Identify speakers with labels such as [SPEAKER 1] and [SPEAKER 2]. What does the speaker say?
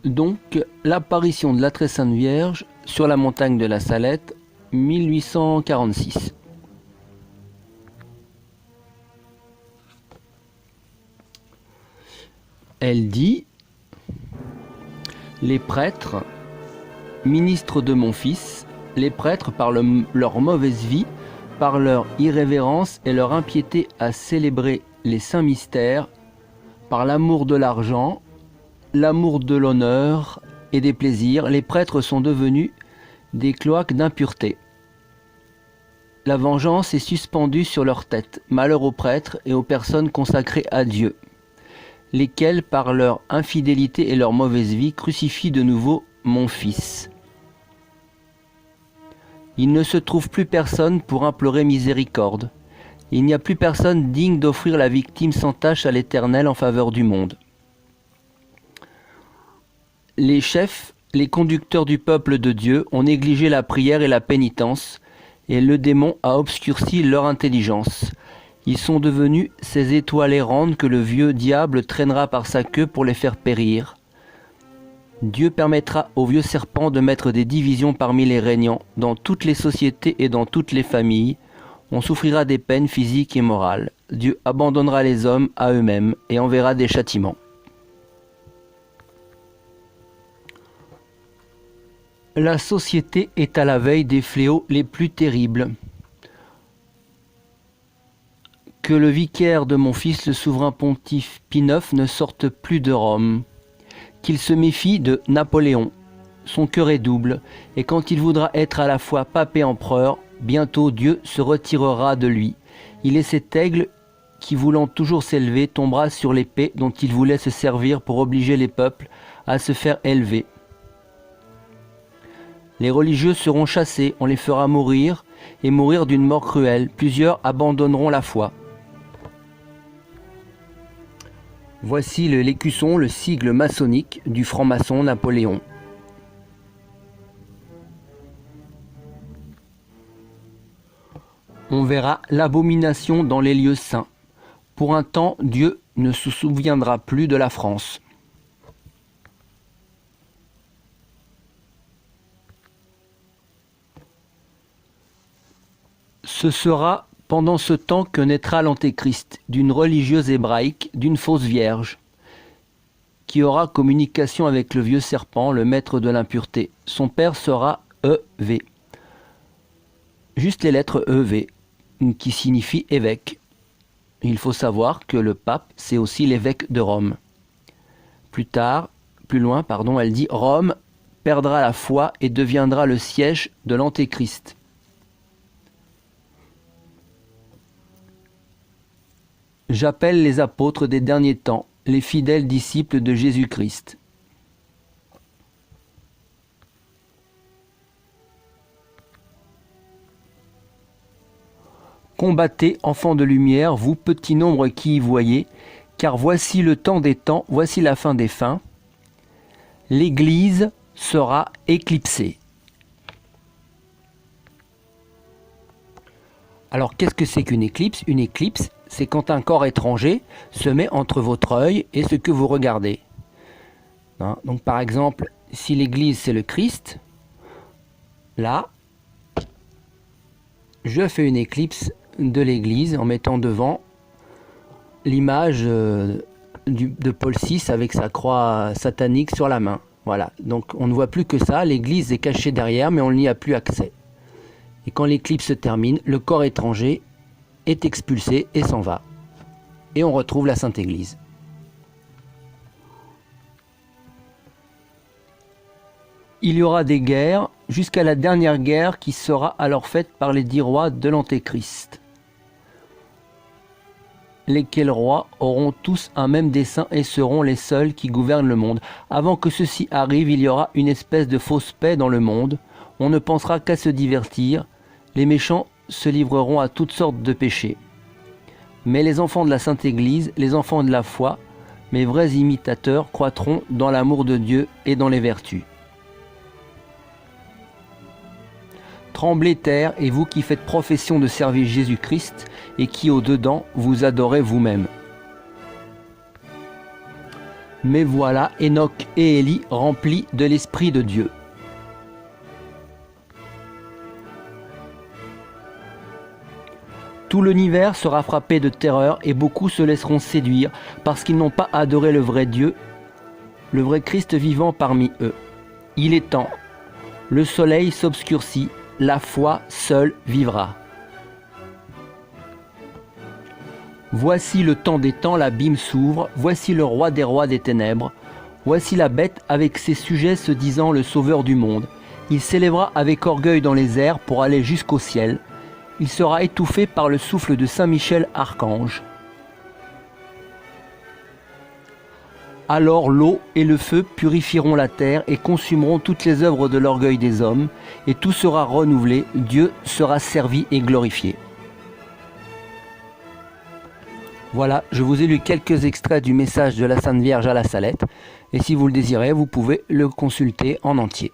[SPEAKER 1] Donc, l'apparition de la Très Sainte Vierge sur la montagne de la Salette, 1846. Elle dit: les prêtres, ministres de mon Fils, les prêtres, par leur mauvaise vie, par leur irrévérence et leur impiété à célébrer les saints mystères, par l'amour de l'argent, l'amour de l'honneur et des plaisirs, les prêtres sont devenus des cloaques d'impureté. La vengeance est suspendue sur leur tête. Malheur aux prêtres et aux personnes consacrées à Dieu, lesquels, par leur infidélité et leur mauvaise vie, crucifient de nouveau mon Fils. Il ne se trouve plus personne pour implorer miséricorde. Il n'y a plus personne digne d'offrir la victime sans tache à l'Éternel en faveur du monde. Les chefs, les conducteurs du peuple de Dieu ont négligé la prière et la pénitence, et le démon a obscurci leur intelligence. Ils sont devenus ces étoiles errantes que le vieux diable traînera par sa queue pour les faire périr. Dieu permettra au vieux serpent de mettre des divisions parmi les régnants, dans toutes les sociétés et dans toutes les familles. On souffrira des peines physiques et morales. Dieu abandonnera les hommes à eux-mêmes et enverra des châtiments. La société est à la veille des fléaux les plus terribles. Que le vicaire de mon Fils, le souverain pontife Pie IX, ne sorte plus de Rome. Qu'il se méfie de Napoléon. Son cœur est double, et quand il voudra être à la fois pape et empereur, bientôt Dieu se retirera de lui. Il est cet aigle qui, voulant toujours s'élever, tombera sur l'épée dont il voulait se servir pour obliger les peuples à se faire élever. Les religieux seront chassés, on les fera mourir, et mourir d'une mort cruelle. Plusieurs abandonneront la foi. Voici l'écusson, le sigle maçonnique du franc-maçon Napoléon. On verra l'abomination dans les lieux saints. Pour un temps, Dieu ne se souviendra plus de la France. Ce sera pendant ce temps que naîtra l'Antéchrist, d'une religieuse hébraïque, d'une fausse vierge, qui aura communication avec le vieux serpent, le maître de l'impureté. Son père sera EV. Juste les lettres EV, qui signifient évêque. Il faut savoir que le pape, c'est aussi l'évêque de Rome. Plus loin, elle dit: Rome perdra la foi et deviendra le siège de l'Antéchrist. J'appelle les apôtres des derniers temps, les fidèles disciples de Jésus-Christ. Combattez, enfants de lumière, vous petits nombres qui y voyez, car voici le temps des temps, voici la fin des fins. L'Église sera éclipsée. Alors, qu'est-ce que c'est qu'une éclipse? Une éclipse, c'est quand un corps étranger se met entre votre œil et ce que vous regardez. Donc, par exemple, si l'Église, c'est le Christ, là, je fais une éclipse de l'Église en mettant devant l'image de Paul VI avec sa croix satanique sur la main. Voilà, donc on ne voit plus que ça, l'Église est cachée derrière, mais on n'y a plus accès. Et quand l'éclipse se termine, le corps étranger est expulsé et s'en va. Et on retrouve la Sainte Église. Il y aura des guerres, jusqu'à la dernière guerre qui sera alors faite par les 10 rois de l'Antéchrist. Lesquels rois auront tous un même dessein et seront les seuls qui gouvernent le monde. Avant que ceci arrive, il y aura une espèce de fausse paix dans le monde. On ne pensera qu'à se divertir. Les méchants se livreront à toutes sortes de péchés. Mais les enfants de la Sainte Église, les enfants de la foi, mes vrais imitateurs, croîtront dans l'amour de Dieu et dans les vertus. Tremblez terre, et vous qui faites profession de servir Jésus-Christ, et qui au-dedans vous adorez vous-même. Mais voilà Enoch et Élie remplis de l'Esprit de Dieu. Tout l'univers sera frappé de terreur et beaucoup se laisseront séduire parce qu'ils n'ont pas adoré le vrai Dieu, le vrai Christ vivant parmi eux. Il est temps. Le soleil s'obscurcit, la foi seule vivra. Voici le temps des temps, l'abîme s'ouvre, voici le roi des rois des ténèbres. Voici la bête avec ses sujets se disant le sauveur du monde. Il s'élèvera avec orgueil dans les airs pour aller jusqu'au ciel. Il sera étouffé par le souffle de Saint Michel archange. Alors l'eau et le feu purifieront la terre et consumeront toutes les œuvres de l'orgueil des hommes, et tout sera renouvelé, Dieu sera servi et glorifié. Voilà, je vous ai lu quelques extraits du message de la Sainte Vierge à la Salette, et si vous le désirez, vous pouvez le consulter en entier.